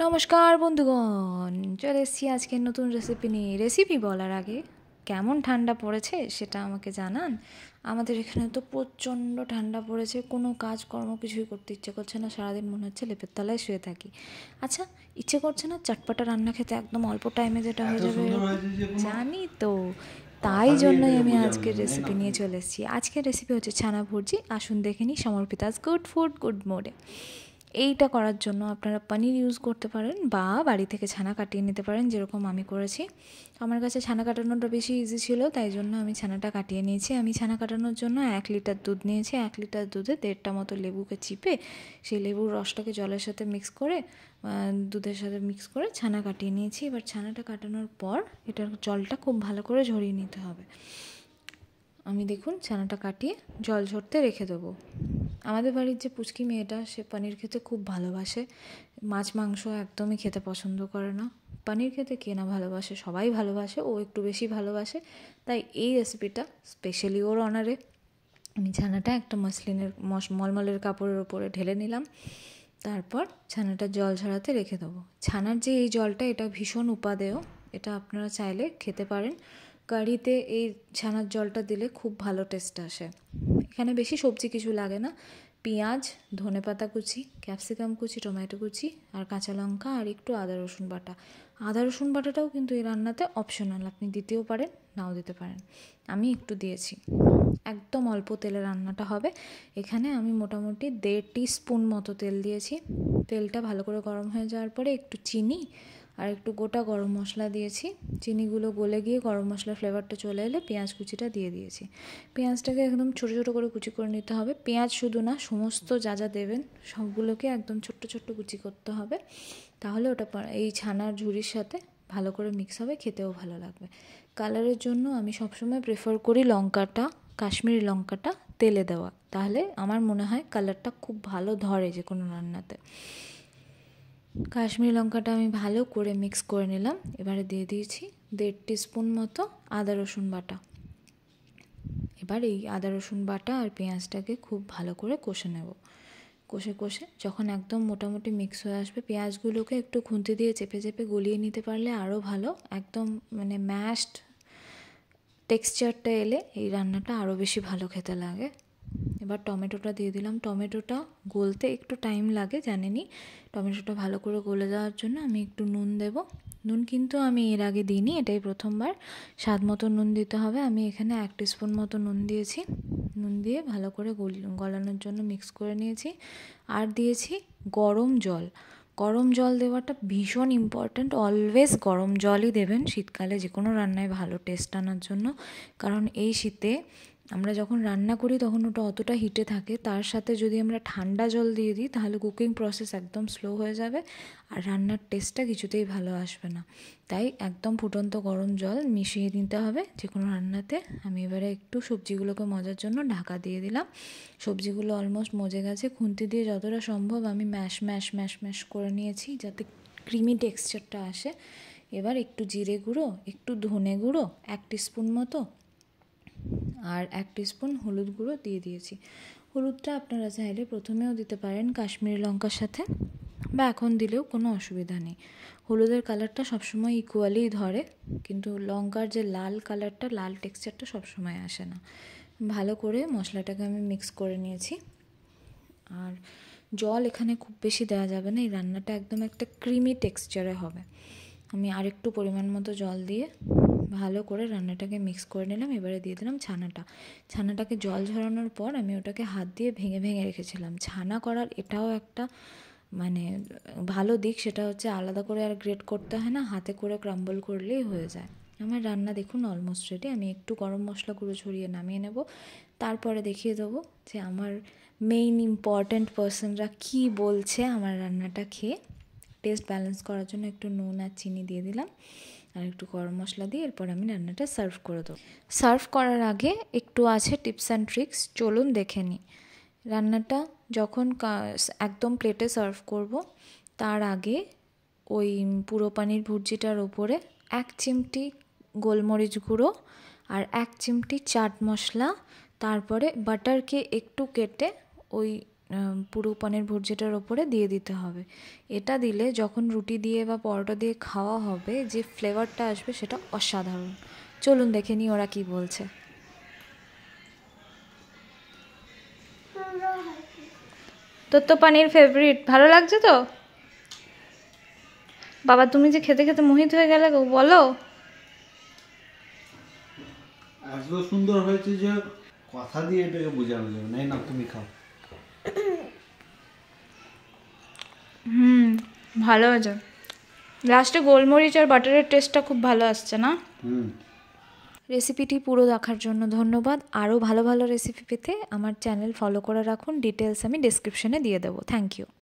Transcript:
নমস্কার বন্ধুগণ, চলে এসেছি আজকের নতুন রেসিপি নিয়ে। রেসিপি বলার আগে কেমন ঠান্ডা পড়েছে সেটা আমাকে জানান। আমাদের এখানে তো প্রচণ্ড ঠান্ডা পড়েছে, কোনো কাজকর্ম কিছুই করতে ইচ্ছে করছে না, সারাদিন মনে হচ্ছে লেপের তলায় শুয়ে থাকি। আচ্ছা, ইচ্ছে করছে না চটপটা রান্না খেতে, একদম অল্প টাইমে যেটা হয়ে যাবে? জানি তো, তাই জন্যই আমি আজকের রেসিপি নিয়ে চলে এসেছি। আজকের রেসিপি হচ্ছে ছানা ভুর্জি। আসুন দেখে নিই সমর্পিতাস গুড ফুড গুড মোডে। এইটা করার জন্য আপনারা পনির ইউজ করতে পারেন বা বাড়ি থেকে ছানা কাটিয়ে নিতে পারেন, যেরকম আমি করেছি। আমার কাছে ছানা কাটানোটা বেশি ইজি ছিল, তাই জন্য আমি ছানাটা কাটিয়ে নিয়েছি। আমি ছানা কাটানোর জন্য 1 লিটার দুধ নিয়েছি। 1 লিটার দুধে 1.5টা মতো লেবুকে চিপে সেই লেবুর রসটাকে জলের সাথে মিক্স করে, দুধের সাথে মিক্স করে ছানা কাটিয়ে নিয়েছি। এবার ছানাটা কাটানোর পর এটার জলটা খুব ভালো করে ঝরিয়ে নিতে হবে। আমি দেখুন ছানাটা কাটিয়ে জল ঝরতে রেখে দেবো। আমাদের বাড়ির যে পুচকি মেয়েটা, সে পনির খেতে খুব ভালোবাসে, মাছ মাংস একদমই খেতে পছন্দ করে না। পনির খেতে কে না ভালোবাসে, সবাই ভালোবাসে, ও একটু বেশি ভালোবাসে। তাই এই রেসিপিটা স্পেশালি ওর অনারে আমি ছানাটা একটা মসলিনের মলমলের কাপড়ের ওপরে ঢেলে নিলাম। তারপর ছানাটা জল ঝরাতে রেখে দেবো। ছানার যে এই জলটা, এটা ভীষণ উপাদেয়, এটা আপনারা চাইলে খেতে পারেন। কারিতে এই ছানার জলটা দিলে খুব ভালো টেস্ট আসে। এখানে বেশি সবজি কিছু লাগে না, পেঁয়াজ, ধনেপাতা কুচি, ক্যাপসিকাম কুচি, টমেটো কুচি আর কাঁচা লঙ্কা আর একটু আদা রসুন বাটা। আদা রসুন বাটাটাও কিন্তু এই রান্নাতে অপশনাল, আপনি দিতেও পারেন নাও দিতে পারেন, আমি একটু দিয়েছি। একদম অল্প তেলে রান্নাটা হবে। এখানে আমি মোটামুটি 1.5 টিস্পুন মতো তেল দিয়েছি। তেলটা ভালো করে গরম হয়ে যাওয়ার পরে একটু চিনি আর একটু গোটা গরম মশলা দিয়েছি। চিনিগুলো গলে গিয়ে গরম মশলার ফ্লেভারটা চলে এলে পেঁয়াজ কুচিটা দিয়ে দিয়েছি। পেঁয়াজটাকে একদম ছোটো ছোটো করে কুচি করে নিতে হবে। পেঁয়াজ শুধু না, সমস্ত যা যা দেবেন সবগুলোকে একদম ছোট্ট ছোট্ট কুচি করতে হবে। তাহলে ওটা এই ছানার ঝুড়ির সাথে ভালো করে মিক্স হবে, খেতেও ভালো লাগবে। কালারের জন্য আমি সবসময় প্রেফার করি লঙ্কাটা, কাশ্মীরি লঙ্কাটা তেলে দেওয়া, তাহলে আমার মনে হয় কালারটা খুব ভালো ধরে যে কোনো রান্নাতে। কাশ্মীরি লঙ্কাটা আমি ভালো করে মিক্স করে নিলাম। এবারে দিয়ে দিয়েছি 1.5 টিস্পুন মতো আদা রসুন বাটা। এবার এই আদা রসুন বাটা আর পেঁয়াজটাকে খুব ভালো করে কষে নেব। কষে কষে যখন একদম মোটামুটি মিক্স হয়ে আসবে, পেঁয়াজগুলোকে একটু খুন্তি দিয়ে চেপে চেপে গলিয়ে নিতে পারলে আরও ভালো। একদম মানে ম্যাশড টেক্সচারটা এলে এই রান্নাটা আরও বেশি ভালো খেতে লাগে। এবার টমেটোটা দিয়ে দিলাম। টমেটোটা গলতে একটু টাইম লাগে জানেনই। টমেটোটা ভালো করে গলে যাওয়ার জন্য আমি একটু নুন দেব। নুন কিন্তু আমি এর আগে দিইনি, এটাই প্রথমবার। স্বাদ মতো নুন দিতে হবে। আমি এখানে 1 টিস্পুন মতো নুন দিয়েছি। নুন দিয়ে ভালো করে গলানোর জন্য মিক্স করে নিয়েছি। আর দিয়েছি গরম জল। গরম জল দেওয়াটা ভীষণ ইম্পর্ট্যান্ট। অলওয়েজ গরম জলই দেবেন শীতকালে যে কোনো রান্নায় ভালো টেস্ট আনার জন্য। কারণ এই শীতে আমরা যখন রান্না করি তখন ওটা অতটা হিটে থাকে, তার সাথে যদি আমরা ঠান্ডা জল দিয়ে দিই তাহলে কুকিং প্রসেস একদম স্লো হয়ে যাবে আর রান্নার টেস্টটা কিছুতেই ভালো আসবে না। তাই একদম ফুটন্ত গরম জল মিশিয়ে দিতে হবে যে কোনো রান্নাতে। আমি এবারে একটু সবজিগুলোকে মজার জন্য ঢাকা দিয়ে দিলাম। সবজিগুলো অলমোস্ট মজে গেছে। খুন্তি দিয়ে যতটা সম্ভব আমি ম্যাশ ম্যাশ ম্যাশ ম্যাশ করে নিয়েছি যাতে ক্রিমি টেক্সচারটা আসে। এবার একটু জিরে গুঁড়ো, একটু ধনে গুঁড়ো 1 টিস্পুন মতো আর 1 টিস্পুন হলুদ গুঁড়ো দিয়ে দিয়েছি। হলুদটা আপনারা চাইলে প্রথমেও দিতে পারেন কাশ্মীরি লঙ্কার সাথে, বা এখন দিলেও কোনো অসুবিধা নেই। হলুদের কালারটা সবসময় ইকুয়ালি ধরে, কিন্তু লঙ্কার যে লাল কালারটা, লাল টেক্সচারটা সবসময় আসে না। ভালো করে মশলাটাকে আমি মিক্স করে নিয়েছি। আর জল এখানে খুব বেশি দেওয়া যাবে না, এই রান্নাটা একদম একটা ক্রিমি টেক্সচারে হবে। আমি আরেকটু পরিমাণ মতো জল দিয়ে ভালো করে রান্নাটাকে মিক্স করে নিলাম। এবারে দিয়ে দিলাম ছানাটাকে জল ঝরানোর পর আমি ওটাকে হাত দিয়ে ভেঙে ভেঙে রেখেছিলাম। ছানা করার এটাও একটা মানে ভালো দিক, সেটা হচ্ছে আলাদা করে আর গ্রেট করতে হয় না, হাতে করে ক্রাম্বল করলেই হয়ে যায়। আমার রান্না দেখুন অলমোস্ট রেডি। আমি একটু গরম মশলা গুঁড়ো ছড়িয়ে নামিয়ে নেব। তারপরে দেখিয়ে দেবো যে আমার মেইন ইম্পর্ট্যান্ট পার্সনরা কী বলছে আমার রান্নাটা খেয়ে। টেস্ট ব্যালেন্স করার জন্য একটু নুন আর চিনি দিয়ে দিলাম আর একটু গরম মশলা দিয়ে এরপর আমি রান্নাটা সার্ভ করে দেবো। সার্ভ করার আগে একটু আছে টিপস অ্যান্ড ট্রিক্স, চলুন দেখে নিই। রান্নাটা যখন একদম প্লেটে সার্ভ করব তার আগে ওই পুরো পানির ভুর্জিটার ওপরে 1 চিমটি গোলমরিচ গুঁড়ো আর 1 চিমটি চাট মশলা, তারপরে বাটারকে একটু কেটে ওই পুরো পনির ভুর্জিটার ওপরে দিয়ে দিতে হবে। এটা দিলে যখন রুটি দিয়ে বা পরোটা দিয়ে খাওয়া হবে যে ফ্লেভারটা আসবে সেটা অসাধারণ। চলুন দেখে নিই ওরা কি বলছে। তোর তো পানির ফেভারিট, ভালো লাগছে তো? বাবা তুমি যে খেতে খেতে মোহিত হয়ে গেলে গো, বলো। এত সুন্দর হয়েছে যে কথা দিয়ে এটাকে বোঝানো যাবে না। না তুমি খাও। ভালো আছে। লাস্টে গোলমরিচ আর বাটারের টেস্টটা খুব ভালো আসছে না? রেসিপিটি পুরো দেখার জন্য ধন্যবাদ। আরও ভালো ভালো রেসিপি পেতে আমার চ্যানেল ফলো করে রাখুন। ডিটেলস আমি ডেসক্রিপশনে দিয়ে দেবো। Thank you.